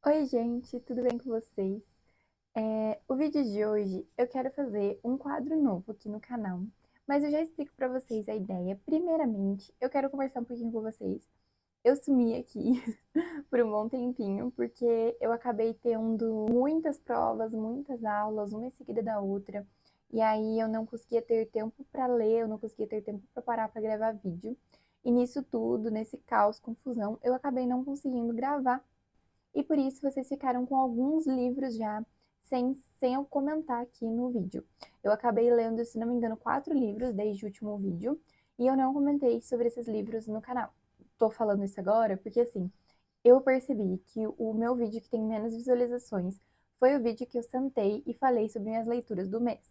Oi, gente, tudo bem com vocês? O vídeo de hoje eu quero fazer um quadro novo aqui no canal, mas eu já explico para vocês a ideia. Primeiramente, eu quero conversar um pouquinho com vocês. Eu sumi aqui por um bom tempinho, porque eu acabei tendo muitas provas, muitas aulas, uma em seguida da outra, e aí eu não conseguia ter tempo para ler, eu não conseguia ter tempo para parar para gravar vídeo. E nisso tudo, nesse caos, confusão, eu acabei não conseguindo gravar e por isso vocês ficaram com alguns livros já sem eu comentar aqui no vídeo. Eu acabei lendo, se não me engano, 4 livros desde o último vídeo e eu não comentei sobre esses livros no canal. Tô falando isso agora porque assim, eu percebi que o meu vídeo que tem menos visualizações foi o vídeo que eu sentei e falei sobre minhas leituras do mês.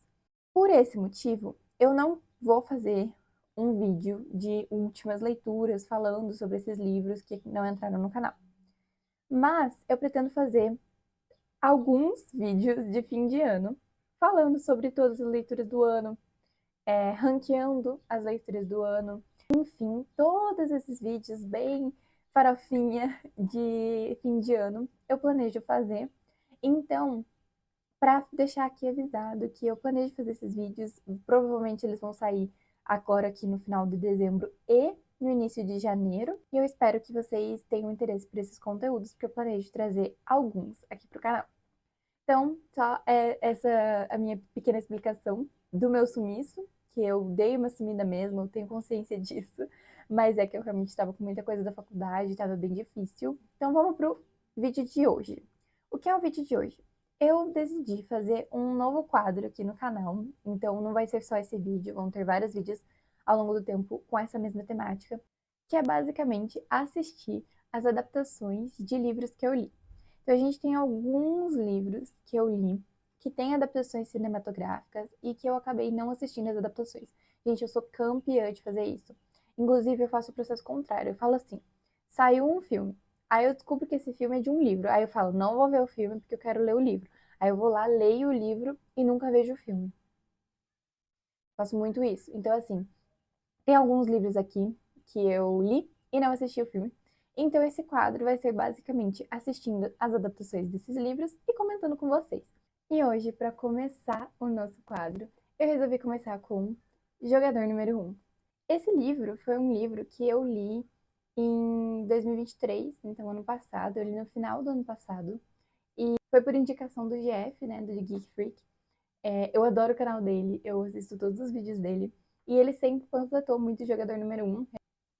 Por esse motivo, eu não vou fazer um vídeo de últimas leituras falando sobre esses livros que não entraram no canal. Mas eu pretendo fazer alguns vídeos de fim de ano, falando sobre todas as leituras do ano, ranqueando as leituras do ano, enfim, todos esses vídeos bem farofinha de fim de ano, eu planejo fazer. Então, para deixar aqui avisado que eu planejo fazer esses vídeos, provavelmente eles vão sair agora aqui no final de dezembro e no início de janeiro. E eu espero que vocês tenham interesse por esses conteúdos, porque eu planejo trazer alguns aqui pro canal. Então, só essa a minha pequena explicação do meu sumiço, que eu dei uma sumida mesmo, eu tenho consciência disso, mas é que eu realmente estava com muita coisa da faculdade, estava bem difícil. Então, vamos pro vídeo de hoje. O que é o vídeo de hoje? Eu decidi fazer um novo quadro aqui no canal, então não vai ser só esse vídeo, vão ter vários vídeos ao longo do tempo com essa mesma temática, que é basicamente assistir as adaptações de livros que eu li. Então, a gente tem alguns livros que eu li que têm adaptações cinematográficas e que eu acabei não assistindo as adaptações. Gente, eu sou campeã de fazer isso. Inclusive, eu faço o processo contrário. Eu falo assim: saiu um filme. Aí eu descubro que esse filme é de um livro. Aí eu falo: não vou ver o filme porque eu quero ler o livro. Aí eu vou lá, leio o livro e nunca vejo o filme. Faço muito isso. Então, assim, tem alguns livros aqui que eu li e não assisti o filme. Então, esse quadro vai ser basicamente assistindo as adaptações desses livros e comentando com vocês. E hoje, para começar o nosso quadro, eu resolvi começar com Jogador Número 1. Esse livro foi um livro que eu li em 2023, então ano passado, eu li no final do ano passado, e foi por indicação do GF, né, do Geek Freak. Eu adoro o canal dele, eu assisto todos os vídeos dele, e ele sempre panfletou muito Jogador Número 1,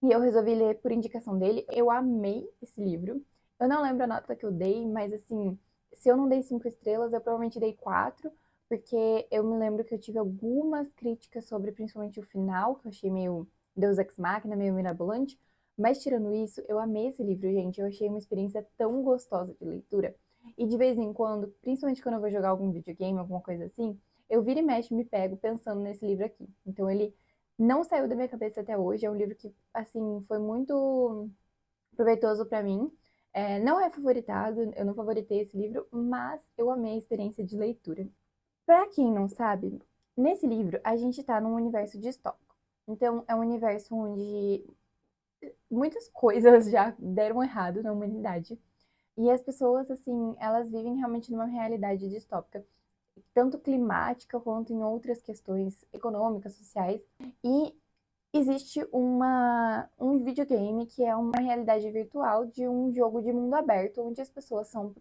e eu resolvi ler por indicação dele. Eu amei esse livro. Eu não lembro a nota que eu dei, mas assim, se eu não dei 5 estrelas, eu provavelmente dei 4, porque eu me lembro que eu tive algumas críticas sobre principalmente o final, que eu achei meio Deus Ex Machina, meio mirabolante. Mas tirando isso, eu amei esse livro, gente. Eu achei uma experiência tão gostosa de leitura. E de vez em quando, principalmente quando eu vou jogar algum videogame, alguma coisa assim, eu viro e mexe e me pego pensando nesse livro aqui. Então ele não saiu da minha cabeça até hoje. É um livro que, assim, foi muito proveitoso para mim. Não é favoritado, eu não favoritei esse livro, mas eu amei a experiência de leitura. Para quem não sabe, nesse livro a gente está num universo distópico. Então, é um universo onde muitas coisas já deram errado na humanidade. E as pessoas, assim, elas vivem realmente numa realidade distópica, tanto climática quanto em outras questões econômicas, sociais. E existe um videogame que é uma realidade virtual de um jogo de mundo aberto, onde as pessoas são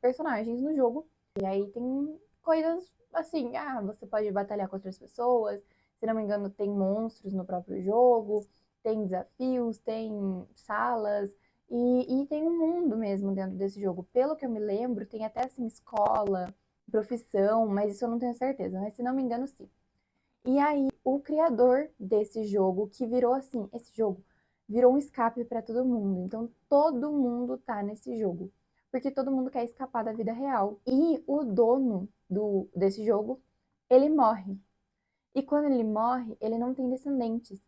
personagens no jogo. E aí tem coisas assim, você pode batalhar com outras pessoas, se não me engano, tem monstros no próprio jogo, tem desafios, tem salas, e tem um mundo mesmo dentro desse jogo. Pelo que eu me lembro, tem até assim, escola, profissão, mas isso eu não tenho certeza, mas se não me engano, sim. E aí, o criador desse jogo, que virou assim, esse jogo virou um escape para todo mundo. Então, todo mundo tá nesse jogo, porque todo mundo quer escapar da vida real. E o dono desse jogo, ele morre. E quando ele morre, ele não tem descendentes.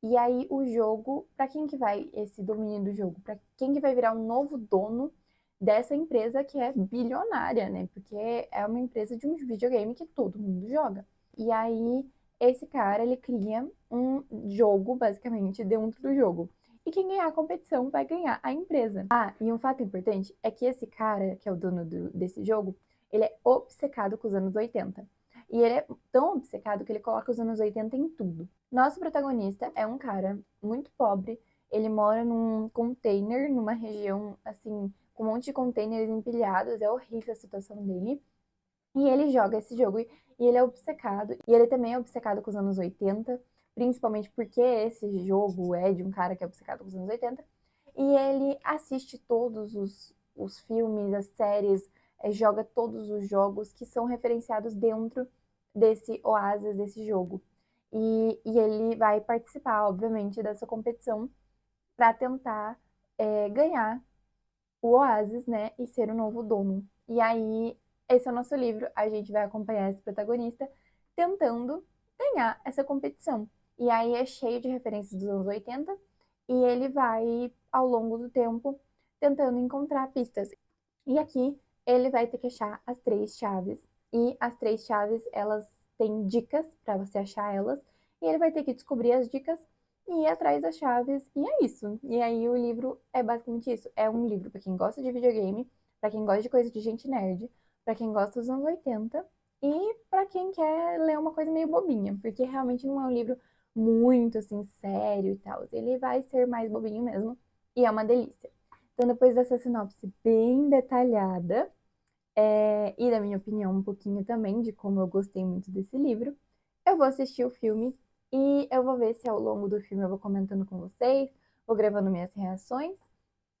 E aí o jogo, para quem que vai esse domínio do jogo? Para quem que vai virar um novo dono dessa empresa que é bilionária, né? Porque é uma empresa de um videogame que todo mundo joga. E aí esse cara, ele cria um jogo basicamente dentro do jogo. e quem ganhar a competição vai ganhar a empresa. Ah, e um fato importante é que esse cara, que é o dono desse jogo, ele é obcecado com os anos 80. E ele é tão obcecado que ele coloca os anos 80 em tudo. Nosso protagonista é um cara muito pobre, ele mora num container, numa região, assim, com um monte de containers empilhados, é horrível a situação dele. E ele joga esse jogo e ele é obcecado. E ele também é obcecado com os anos 80, principalmente porque esse jogo é de um cara que é obcecado com os anos 80. E ele assiste todos os filmes, as séries, joga todos os jogos que são referenciados dentro desse oásis, desse jogo. E ele vai participar, obviamente, dessa competição para tentar ganhar o Oasis, né, e ser o novo dono. E aí, esse é o nosso livro, a gente vai acompanhar esse protagonista tentando ganhar essa competição. E aí é cheio de referências dos anos 80 e ele vai, ao longo do tempo, tentando encontrar pistas. E aqui ele vai ter que achar as três chaves. E as três chaves, elas têm dicas para você achar elas. E ele vai ter que descobrir as dicas e ir atrás das chaves. E é isso. E aí o livro é basicamente isso. É um livro para quem gosta de videogame, para quem gosta de coisa de gente nerd, para quem gosta dos anos 80 e para quem quer ler uma coisa meio bobinha, porque realmente não é um livro muito assim sério e tal. Ele vai ser mais bobinho mesmo e é uma delícia. Então, depois dessa sinopse bem detalhada, e da minha opinião um pouquinho também de como eu gostei muito desse livro, eu vou assistir o filme e eu vou ver se ao longo do filme eu vou comentando com vocês, vou gravando minhas reações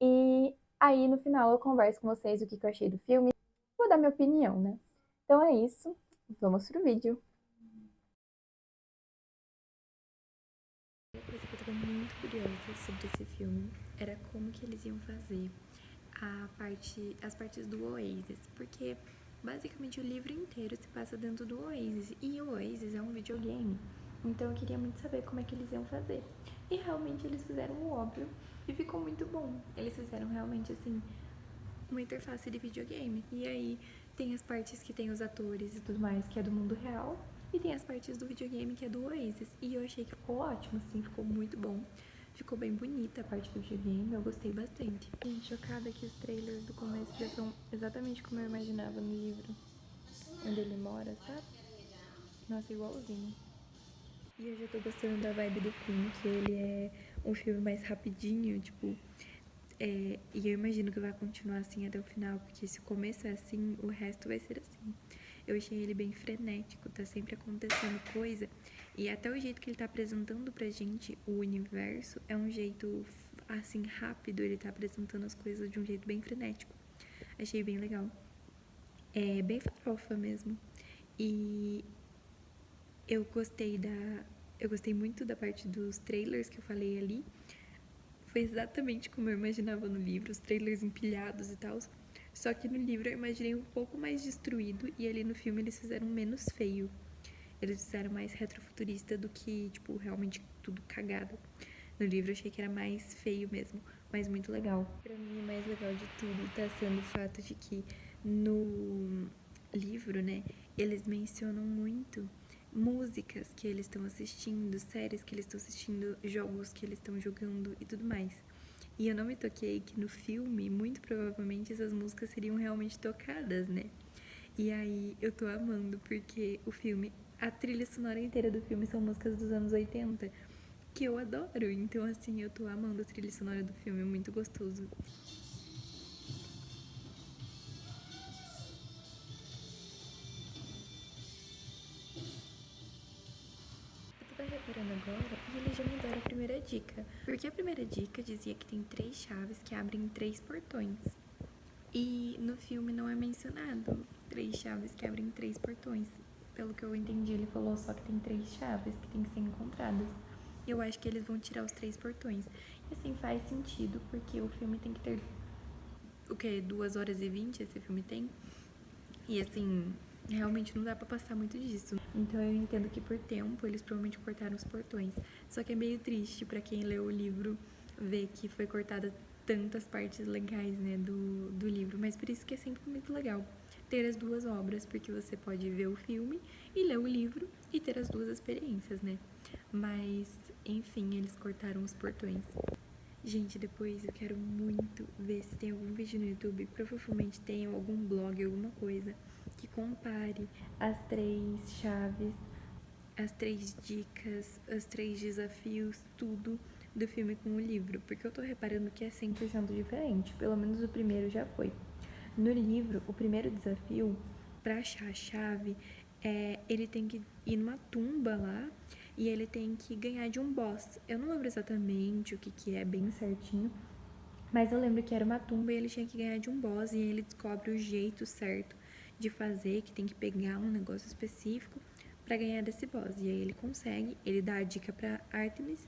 e aí no final eu converso com vocês o que eu achei do filme, vou dar minha opinião, né? Então é isso, vamos pro vídeo. Uma coisa que eu estava muito curiosa sobre esse filme era como que eles iam fazer as partes do Oasis, porque basicamente o livro inteiro se passa dentro do Oasis e o Oasis é um videogame. Então eu queria muito saber como é que eles iam fazer. E realmente eles fizeram o óbvio e ficou muito bom. Eles fizeram realmente assim uma interface de videogame. E aí tem as partes que tem os atores e tudo mais, que é do mundo real, e tem as partes do videogame que é do Oasis. E eu achei que ficou ótimo, assim, ficou muito bom. Ficou bem bonita a parte do videogame, eu gostei bastante. Gente, chocada que os trailers do começo já são exatamente como eu imaginava no livro. Onde ele mora, sabe? Nossa, igualzinho. E eu já tô gostando da vibe do filme, que ele é um filme mais rapidinho, tipo, e eu imagino que vai continuar assim até o final, porque se o começo é assim, o resto vai ser assim. Eu achei ele bem frenético, tá sempre acontecendo coisa. E até o jeito que ele tá apresentando pra gente o universo é um jeito, assim, rápido. Ele tá apresentando as coisas de um jeito bem frenético. Achei bem legal. É bem farofa mesmo. E eu gostei muito da parte dos trailers que eu falei ali. Foi exatamente como eu imaginava no livro, os trailers empilhados e tal. Só que no livro eu imaginei um pouco mais destruído e ali no filme eles fizeram menos feio. Eles fizeram mais retrofuturista do que, tipo, realmente tudo cagado. No livro eu achei que era mais feio mesmo, mas muito legal. Pra mim, o mais legal de tudo tá sendo o fato de que no livro, né, eles mencionam muito músicas que eles estão assistindo, séries que eles estão assistindo, jogos que eles estão jogando e tudo mais. E eu não me toquei que no filme, muito provavelmente, essas músicas seriam realmente tocadas, né? E aí eu tô amando, porque o filme, a trilha sonora inteira do filme são músicas dos anos 80, que eu adoro. Então, assim, eu tô amando a trilha sonora do filme, é muito gostoso. Eu tava reparando agora e eles já mudaram a primeira dica. Porque a primeira dica dizia que tem três chaves que abrem três portões. E no filme não é mencionado três chaves que abrem três portões. Pelo que eu entendi, ele falou só que tem três chaves que tem que ser encontradas. Eu acho que eles vão tirar os três portões. E assim, faz sentido, porque o filme tem que ter. O que? 2 horas e 20 esse filme tem? E assim, realmente não dá pra passar muito disso. Então eu entendo que por tempo eles provavelmente cortaram os portões. Só que é meio triste pra quem leu o livro ver que foi cortada tantas partes legais, né, do livro. Mas por isso que é sempre muito legal ter as duas obras, porque você pode ver o filme e ler o livro e ter as duas experiências, né? Mas, enfim, eles cortaram os portões. Gente, depois eu quero muito ver se tem algum vídeo no YouTube, provavelmente tem algum blog, alguma coisa, que compare as 3 chaves, as 3 dicas, os 3 desafios, tudo do filme com o livro, porque eu tô reparando que é 100% diferente, pelo menos o primeiro já foi. No livro, o primeiro desafio, pra achar a chave, ele tem que ir numa tumba lá e ele tem que ganhar de um boss. Eu não lembro exatamente o que é bem certinho, mas eu lembro que era uma tumba e ele tinha que ganhar de um boss e aí ele descobre o jeito certo de fazer, que tem que pegar um negócio específico pra ganhar desse boss. E aí ele consegue, ele dá a dica pra Artemis,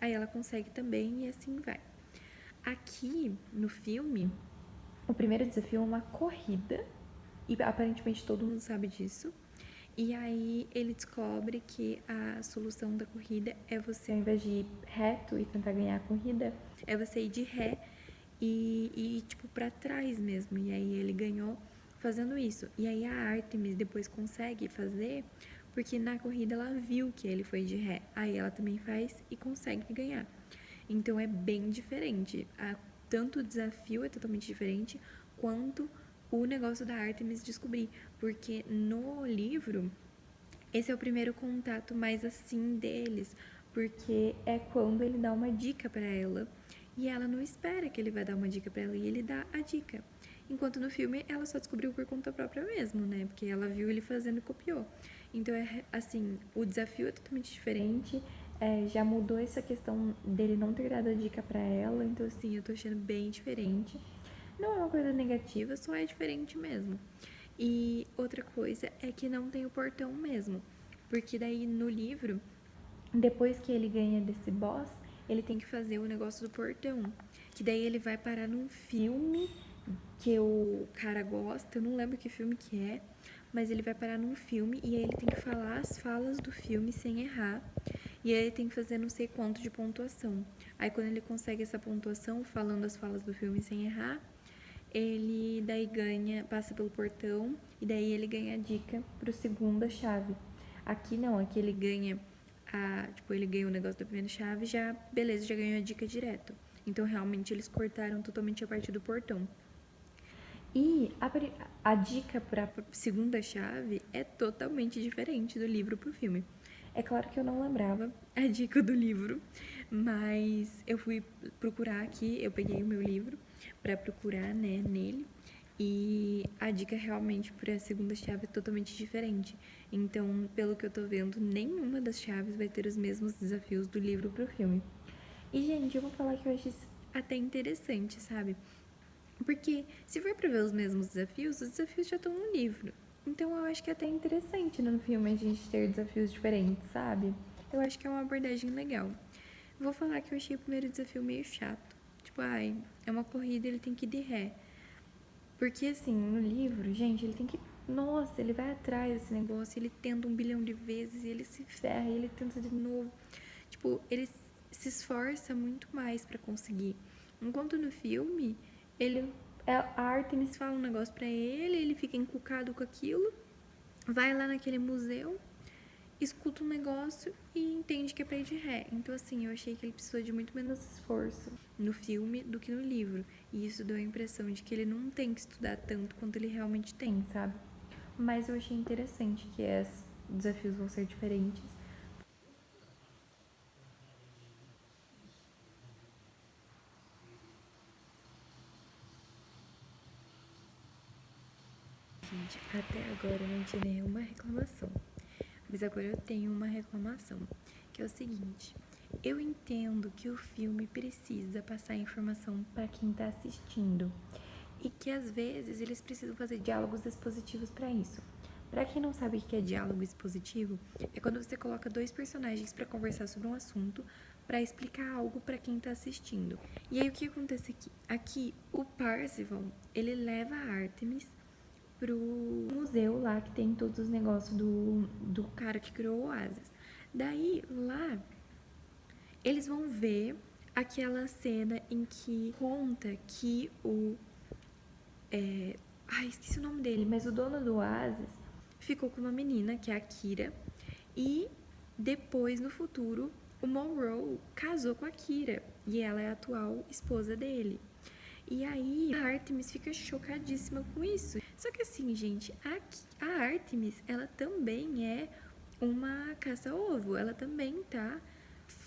aí ela consegue também e assim vai. Aqui no filme, o primeiro desafio é uma corrida e aparentemente todo mundo sabe disso. E aí ele descobre que a solução da corrida é você, ao invés de ir reto e tentar ganhar a corrida, é você ir de ré e tipo, pra trás mesmo. E aí ele ganhou fazendo isso. E aí a Artemis depois consegue fazer, porque na corrida ela viu que ele foi de ré. Aí ela também faz e consegue ganhar. Então é bem diferente. Tanto o desafio é totalmente diferente, quanto o negócio da Artemis descobrir. Porque no livro, esse é o primeiro contato mais assim deles, porque é quando ele dá uma dica pra ela e ela não espera que ele vai dar uma dica pra ela e ele dá a dica. Enquanto no filme ela só descobriu por conta própria mesmo, né? Porque ela viu ele fazendo e copiou. Então é assim, o desafio é totalmente diferente. Já mudou essa questão dele não ter dado a dica pra ela, então assim, eu tô achando bem diferente. Não é uma coisa negativa, só é diferente mesmo. E outra coisa é que não tem o portão mesmo. Porque daí no livro, depois que ele ganha desse boss, ele tem que fazer o negócio do portão. Que daí ele vai parar num filme que o cara gosta, eu não lembro que filme que é, mas ele vai parar num filme e aí ele tem que falar as falas do filme sem errar. E aí ele tem que fazer não sei quanto de pontuação. Aí quando ele consegue essa pontuação, falando as falas do filme sem errar, ele daí ganha, passa pelo portão e daí ele ganha a dica pro segunda chave. Aqui não, aqui ele ganha ele ganha o negócio da primeira chave, já, beleza, já ganhou a dica direto. Então realmente eles cortaram totalmente a parte do portão. E a dica para a segunda chave é totalmente diferente do livro pro filme. É claro que eu não lembrava a dica do livro, mas eu fui procurar aqui, eu peguei o meu livro para procurar, né, nele. E a dica realmente para a segunda chave é totalmente diferente. Então, pelo que eu tô vendo, nenhuma das chaves vai ter os mesmos desafios do livro pro filme. E, gente, eu vou falar que eu acho isso até interessante, sabe? Porque se for pra ver os desafios já estão no livro. Então eu acho que é até interessante no filme a gente ter desafios diferentes, sabe? Eu acho que é uma abordagem legal. Vou falar que eu achei o primeiro desafio meio chato. Tipo, ai, é uma corrida, ele tem que ir de ré. Porque assim, no livro, gente, ele tem que. Nossa, ele vai atrás desse negócio, ele tenta 1 bilhão de vezes, e ele se ferra, e ele tenta de novo. Tipo, ele se esforça muito mais pra conseguir. Enquanto no filme, ele a Artemis fala um negócio pra ele, ele fica encucado com aquilo, vai lá naquele museu, escuta um negócio e entende que é pra ir de ré. Então, assim, eu achei que ele precisou de muito menos esforço no filme do que no livro. E isso deu a impressão de que ele não tem que estudar tanto quanto ele realmente tem, sabe? Mas eu achei interessante que os desafios vão ser diferentes. Gente, até agora eu não tive nenhuma reclamação. Mas agora eu tenho uma reclamação, que é o seguinte: eu entendo que o filme precisa passar informação para quem está assistindo e que às vezes eles precisam fazer diálogos expositivos para isso. Para quem não sabe o que é diálogo expositivo, é quando você coloca 2 personagens para conversar sobre um assunto para explicar algo para quem está assistindo. E aí o que acontece aqui? Aqui o Parzival, ele leva a Artemis pro museu lá que tem todos os negócios do cara que criou o Oasis. Daí, lá, eles vão ver aquela cena em que conta que ai, esqueci o nome dele, mas o dono do Oasis ficou com uma menina, que é a Kira, e depois, no futuro, o Monroe casou com a Kira e ela é a atual esposa dele. E aí a Artemis fica chocadíssima com isso. Só que assim, gente, a Artemis, ela também é uma caça-ovo. Ela também tá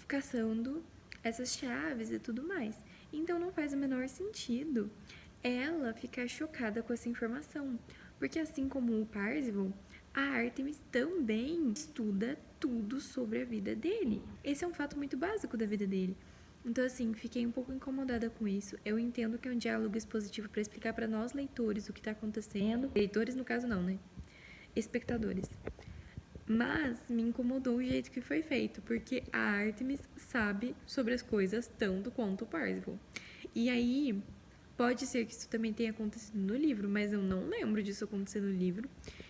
caçando essas chaves e tudo mais. Então não faz o menor sentido ela ficar chocada com essa informação. Porque assim como o Parzival, a Artemis também estuda tudo sobre a vida dele. Esse é um fato muito básico da vida dele. Então, assim, fiquei um pouco incomodada com isso. Eu entendo que é um diálogo expositivo para explicar para nós leitores o que está acontecendo. Leitores, no caso, não, né? Espectadores. Mas me incomodou o jeito que foi feito, porque a Artemis sabe sobre as coisas tanto quanto o Parzival. E aí, pode ser que isso também tenha acontecido no livro, mas eu não lembro disso acontecer no livro.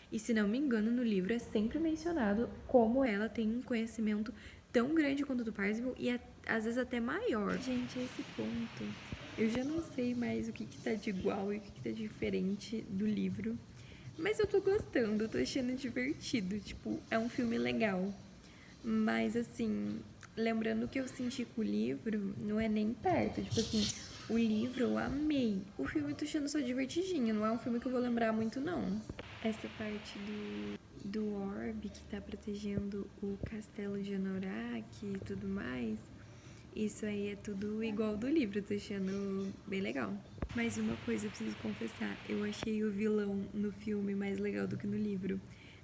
E se não me engano, no livro é sempre mencionado como ela tem um conhecimento tão grande quanto o do Parzival e às vezes até maior. Gente, a esse ponto, eu já não sei mais o que tá de igual e o que tá diferente do livro. Mas eu tô gostando, eu tô achando divertido. Tipo, é um filme legal. Mas assim, lembrando o que eu senti com o livro, não é nem perto. Tipo assim, o livro eu amei. O filme eu tô achando só divertidinho, não é um filme que eu vou lembrar muito, não. Essa parte do orbe que tá protegendo o castelo de Anorak e tudo mais, isso aí é tudo igual do livro, tô achando bem legal. Mas uma coisa eu preciso confessar, eu achei o vilão no filme mais legal do que no livro.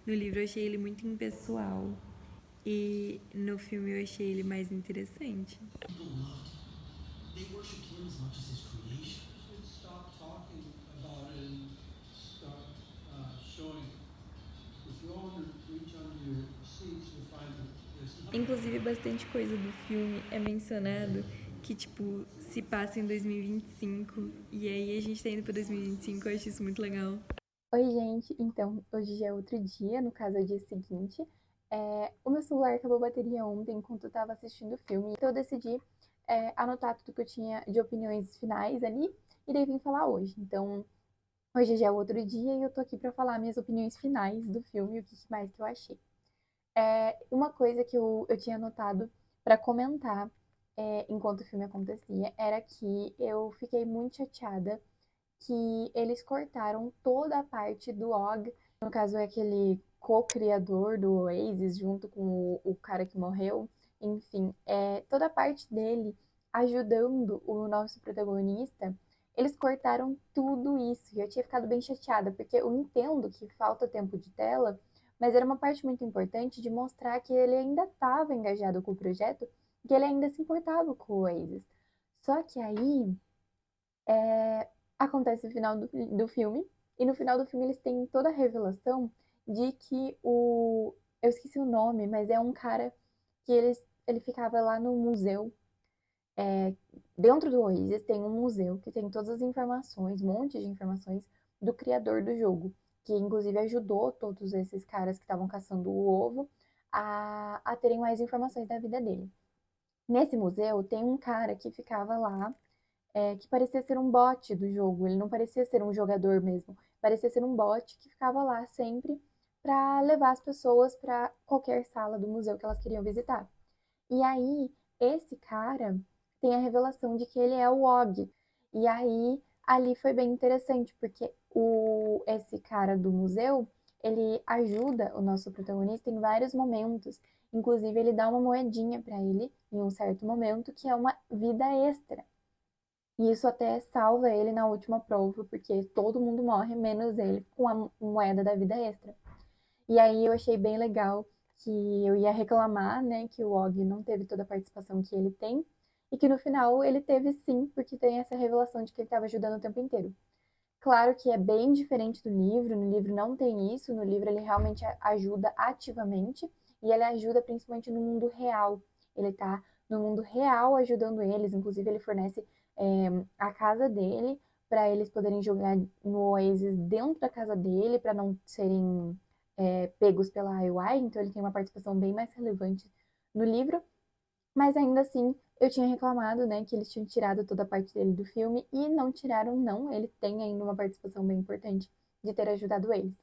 No livro eu achei ele muito impessoal e no filme eu achei ele mais interessante. They worshipped him as much as his creation. You should stop talking about it and start showing it. If you all reach under your seats, you'll find that there's nothing. Inclusive, bastante coisa do filme é mencionado que, tipo, se passa em 2025 e aí a gente tá indo pra 2025, eu acho isso muito legal. Oi, gente. Então, hoje já é outro dia, no caso é o dia seguinte. O meu celular acabou a bateria ontem enquanto eu tava assistindo o filme, então eu decidi anotar tudo que eu tinha de opiniões finais ali e daí vim falar hoje. Então, hoje já é outro dia e eu tô aqui pra falar minhas opiniões finais do filme e o que mais que eu achei. Uma coisa que eu tinha anotado pra comentar enquanto o filme acontecia era que eu fiquei muito chateada que eles cortaram toda a parte do Og, no caso é aquele co-criador do Oasis, junto com o cara que morreu, enfim, toda a parte dele ajudando o nosso protagonista, eles cortaram tudo isso. E eu tinha ficado bem chateada, porque eu entendo que falta tempo de tela, mas era uma parte muito importante de mostrar que ele ainda estava engajado com o projeto, que ele ainda se importava com o Oasis. Só que aí acontece o final do filme, e no final do filme eles têm toda a revelação de que o. Eu esqueci o nome, mas é um cara que ele ficava lá no museu. Dentro do Oasis tem um museu que tem todas as informações, um monte de informações do criador do jogo, que inclusive ajudou todos esses caras que estavam caçando o ovo a terem mais informações da vida dele. Nesse museu tem um cara que ficava lá que parecia ser um bot do jogo. Ele não parecia ser um jogador mesmo. Parecia ser um bot que ficava lá sempre para levar as pessoas para qualquer sala do museu que elas queriam visitar. E aí, esse cara tem a revelação de que ele é o Og. E aí, ali foi bem interessante, porque esse cara do museu, ele ajuda o nosso protagonista em vários momentos. Inclusive, ele dá uma moedinha para ele em um certo momento, que é uma vida extra. E isso até salva ele na última prova, porque todo mundo morre, menos ele, com a moeda da vida extra. E aí eu achei bem legal que eu ia reclamar, né, que o Og não teve toda a participação que ele tem, e que no final ele teve sim, porque tem essa revelação de que ele estava ajudando o tempo inteiro. Claro que é bem diferente do livro, no livro não tem isso, no livro ele realmente ajuda ativamente, e ele ajuda principalmente no mundo real. Ele tá no mundo real ajudando eles, inclusive ele fornece a casa dele para eles poderem jogar no Oasis dentro da casa dele, para não serem pegos pela IOI, então ele tem uma participação bem mais relevante no livro, mas ainda assim, eu tinha reclamado, né, que eles tinham tirado toda a parte dele do filme e não tiraram, não. Ele tem ainda uma participação bem importante de ter ajudado eles.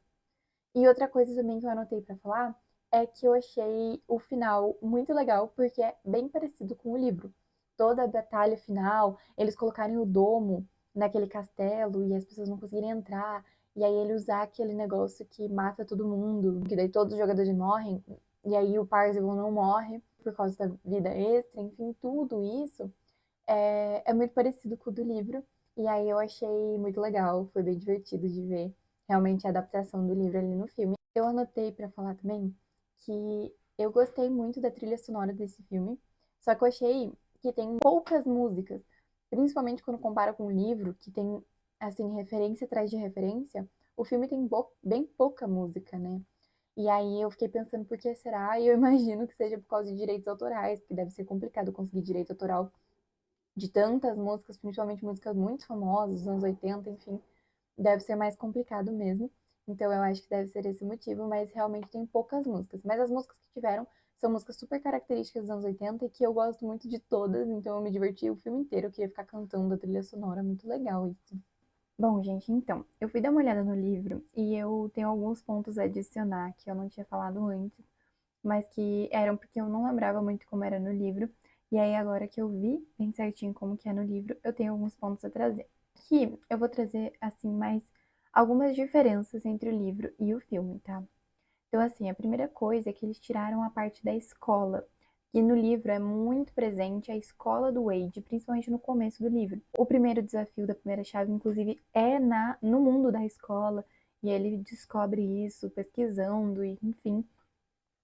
E outra coisa também que eu anotei para falar é que eu achei o final muito legal, porque é bem parecido com o livro. Toda a batalha final, eles colocarem o domo naquele castelo e as pessoas não conseguirem entrar, e aí ele usar aquele negócio que mata todo mundo, que daí todos os jogadores morrem, e aí o Parzival não morre por causa da vida extra, enfim, tudo isso é muito parecido com o do livro. E aí eu achei muito legal, foi bem divertido de ver realmente a adaptação do livro ali no filme. Eu anotei para falar também que eu gostei muito da trilha sonora desse filme, só que eu achei que tem poucas músicas, principalmente quando compara com o livro, que tem assim referência atrás de referência. O filme tem bem pouca música, né? E aí eu fiquei pensando por que será? E eu imagino que seja por causa de direitos autorais, porque deve ser complicado conseguir direito autoral de tantas músicas, principalmente músicas muito famosas, dos anos 80, enfim, deve ser mais complicado mesmo. Então eu acho que deve ser esse o motivo, mas realmente tem poucas músicas. Mas as músicas que tiveram são músicas super características dos anos 80 e que eu gosto muito de todas, então eu me diverti o filme inteiro, eu queria ficar cantando a trilha sonora, muito legal isso. Bom, gente, então, eu fui dar uma olhada no livro e eu tenho alguns pontos a adicionar que eu não tinha falado antes, mas que eram porque eu não lembrava muito como era no livro. E aí, agora que eu vi bem certinho como que é no livro, eu tenho alguns pontos a trazer. Aqui eu vou trazer, assim, mais algumas diferenças entre o livro e o filme, tá? Então, assim, a primeira coisa é que eles tiraram a parte da escola. E no livro é muito presente a escola do Wade, principalmente no começo do livro. O primeiro desafio da primeira chave, inclusive, é no mundo da escola, e ele descobre isso pesquisando, e enfim,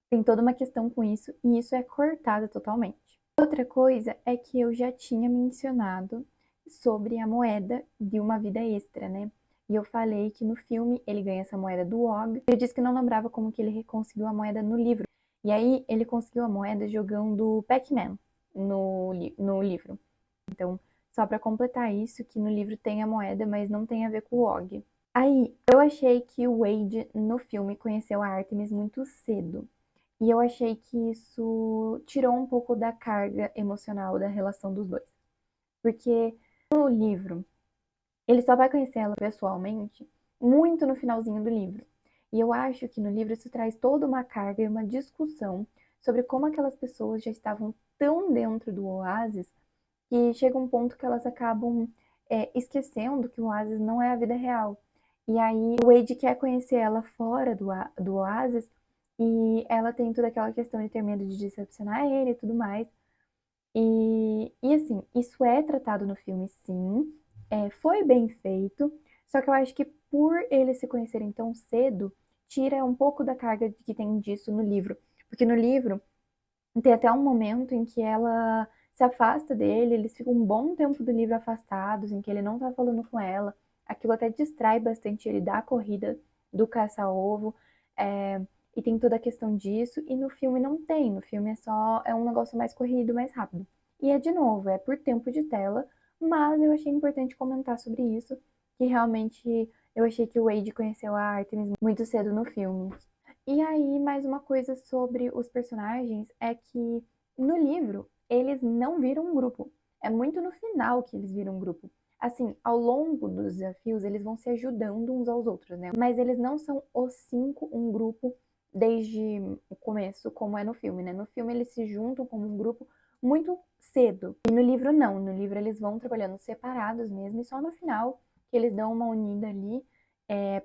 tem toda uma questão com isso, e isso é cortado totalmente. Outra coisa é que eu já tinha mencionado sobre a moeda de uma vida extra, né? E eu falei que no filme ele ganha essa moeda do Og. Ele disse que não lembrava como que ele conseguiu a moeda no livro. E aí ele conseguiu a moeda jogando Pac-Man no livro. Então, só para completar isso, que no livro tem a moeda, mas não tem a ver com o Og. Aí, eu achei que o Wade no filme conheceu a Artemis muito cedo. E eu achei que isso tirou um pouco da carga emocional da relação dos dois. Porque no livro, ele só vai conhecer ela pessoalmente muito no finalzinho do livro. E eu acho que no livro isso traz toda uma carga e uma discussão sobre como aquelas pessoas já estavam tão dentro do oásis que chega um ponto que elas acabam esquecendo que o oásis não é a vida real. E aí o Wade quer conhecer ela fora do oásis e ela tem toda aquela questão de ter medo de decepcionar ele e tudo mais. E assim, isso é tratado no filme, sim. Foi bem feito. Só que eu acho que por eles se conhecerem tão cedo, tira um pouco da carga que tem disso no livro. Porque no livro tem até um momento em que ela se afasta dele, eles ficam um bom tempo do livro afastados, em que ele não tá falando com ela. Aquilo até distrai bastante ele da corrida do caça-ovo. É, e tem toda a questão disso. E no filme não tem. No filme é um negócio mais corrido, mais rápido. E é de novo, é por tempo de tela. Mas eu achei importante comentar sobre isso, que realmente eu achei que o Wade conheceu a Artemis muito cedo no filme. E aí, mais uma coisa sobre os personagens é que no livro eles não viram um grupo. É muito no final que eles viram um grupo. Assim, ao longo dos desafios, eles vão se ajudando uns aos outros, né? Mas eles não são os cinco um grupo desde o começo, como é no filme, né? No filme eles se juntam como um grupo muito cedo. E no livro não. No livro eles vão trabalhando separados mesmo, e só no final que eles dão uma unida ali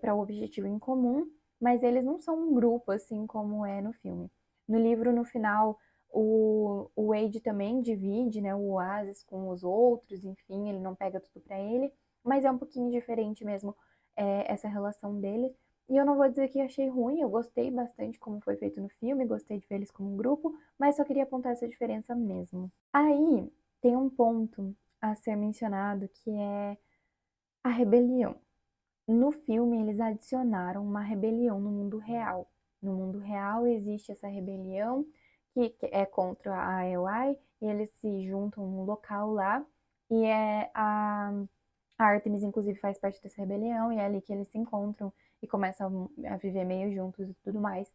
para o objetivo em comum, mas eles não são um grupo assim como é no filme. No livro, no final, o Wade também divide, né, o Oasis com os outros, enfim, ele não pega tudo para ele, mas é um pouquinho diferente mesmo essa relação deles. E eu não vou dizer que achei ruim, eu gostei bastante como foi feito no filme, gostei de ver eles como um grupo, mas só queria apontar essa diferença mesmo. Aí tem um ponto a ser mencionado que é a rebelião. No filme, eles adicionaram uma rebelião no mundo real. No mundo real existe essa rebelião que é contra a AEOI, e eles se juntam num local lá, e a Artemis, inclusive, faz parte dessa rebelião, e é ali que eles se encontram e começam a viver meio juntos e tudo mais.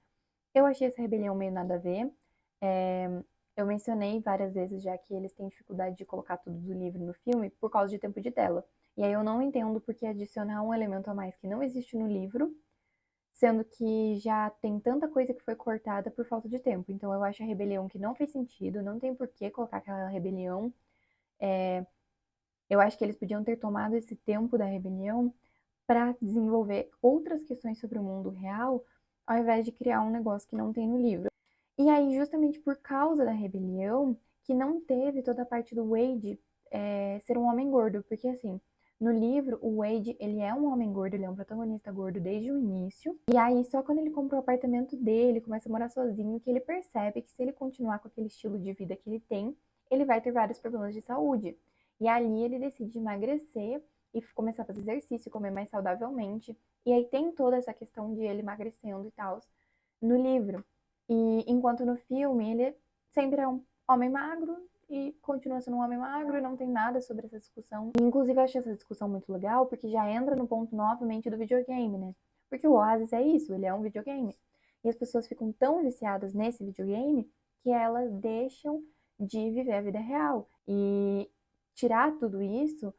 Eu achei essa rebelião meio nada a ver. É, eu mencionei várias vezes já que eles têm dificuldade de colocar tudo do livro no filme por causa de tempo de tela. E aí eu não entendo por que adicionar um elemento a mais que não existe no livro, sendo que já tem tanta coisa que foi cortada por falta de tempo. Então eu acho a rebelião que não fez sentido, não tem por que colocar aquela rebelião. Eu acho que eles podiam ter tomado esse tempo da rebelião para desenvolver outras questões sobre o mundo real, ao invés de criar um negócio que não tem no livro. E aí, justamente por causa da rebelião, que não teve toda a parte do Wade ser um homem gordo, porque assim, no livro, o Wade, ele é um homem gordo, ele é um protagonista gordo desde o início, e aí só quando ele compra o apartamento dele, começa a morar sozinho, que ele percebe que se ele continuar com aquele estilo de vida que ele tem, ele vai ter vários problemas de saúde. E ali ele decide emagrecer e começar a fazer exercício, comer mais saudavelmente. E aí tem toda essa questão de ele emagrecendo e tal no livro. E enquanto no filme ele sempre é um homem magro e continua sendo um homem magro e não tem nada sobre essa discussão. E, inclusive eu achei essa discussão muito legal porque já entra no ponto novamente do videogame, né? Porque o Oasis é isso, ele é um videogame. E as pessoas ficam tão viciadas nesse videogame que elas deixam de viver a vida real. E tirar tudo isso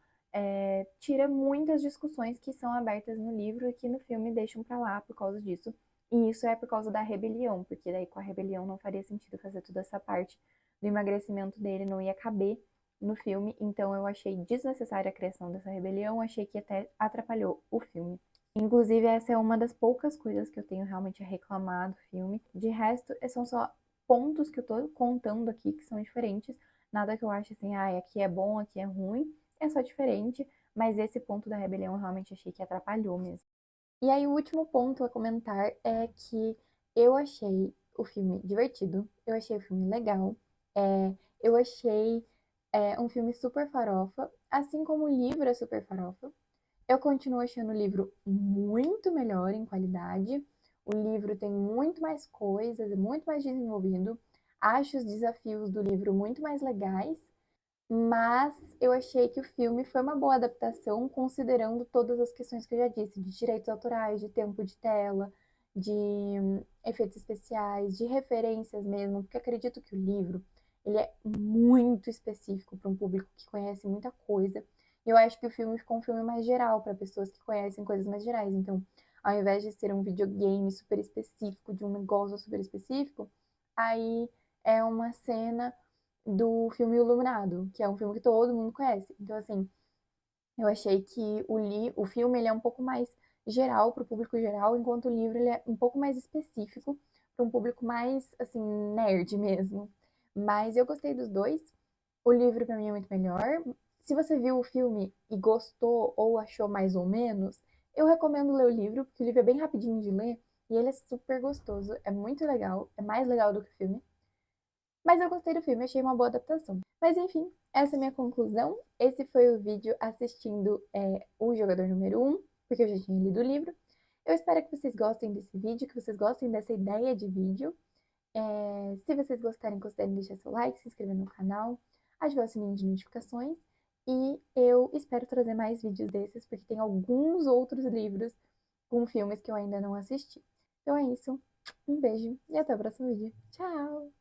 tira muitas discussões que são abertas no livro e que no filme deixam pra lá por causa disso. E isso é por causa da rebelião, porque daí com a rebelião não faria sentido fazer toda essa parte do emagrecimento dele, não ia caber no filme. Então eu achei desnecessária a criação dessa rebelião, achei que até atrapalhou o filme. Inclusive, essa é uma das poucas coisas que eu tenho realmente a reclamar do filme. De resto, são só pontos que eu tô contando aqui que são diferentes. Nada que eu ache assim, ah, aqui é bom, aqui é ruim. É só diferente, mas esse ponto da rebelião eu realmente achei que atrapalhou mesmo. E aí, o último ponto a comentar é que eu achei o filme divertido, eu achei o filme legal, eu achei um filme super farofa, assim como o livro é super farofa. Eu continuo achando o livro muito melhor em qualidade. O livro tem muito mais coisas, é muito mais desenvolvido. Acho os desafios do livro muito mais legais, mas eu achei que o filme foi uma boa adaptação, considerando todas as questões que eu já disse, de direitos autorais, de tempo de tela, de efeitos especiais, de referências mesmo, porque acredito que o livro, ele é muito específico para um público que conhece muita coisa. E eu acho que o filme ficou um filme mais geral para pessoas que conhecem coisas mais gerais. Então, ao invés de ser um videogame super específico, de um negócio super específico, aí é uma cena do filme Iluminado, que é um filme que todo mundo conhece. Então, assim, eu achei que o filme ele é um pouco mais geral, para o público geral, enquanto o livro ele é um pouco mais específico para um público mais, assim, nerd mesmo. Mas eu gostei dos dois. O livro para mim é muito melhor. Se você viu o filme e gostou ou achou mais ou menos, eu recomendo ler o livro, porque o livro é bem rapidinho de ler e ele é super gostoso, é muito legal, é mais legal do que o filme. Mas eu gostei do filme, achei uma boa adaptação. Mas enfim, essa é a minha conclusão. Esse foi o vídeo assistindo o Jogador Número 1, porque eu já tinha lido o livro. Eu espero que vocês gostem desse vídeo, que vocês gostem dessa ideia de vídeo. Se vocês gostarem, considerem deixar seu like, se inscrever no canal, ativar o sininho de notificações. E eu espero trazer mais vídeos desses, porque tem alguns outros livros com filmes que eu ainda não assisti. Então é isso. Um beijo e até o próximo vídeo. Tchau!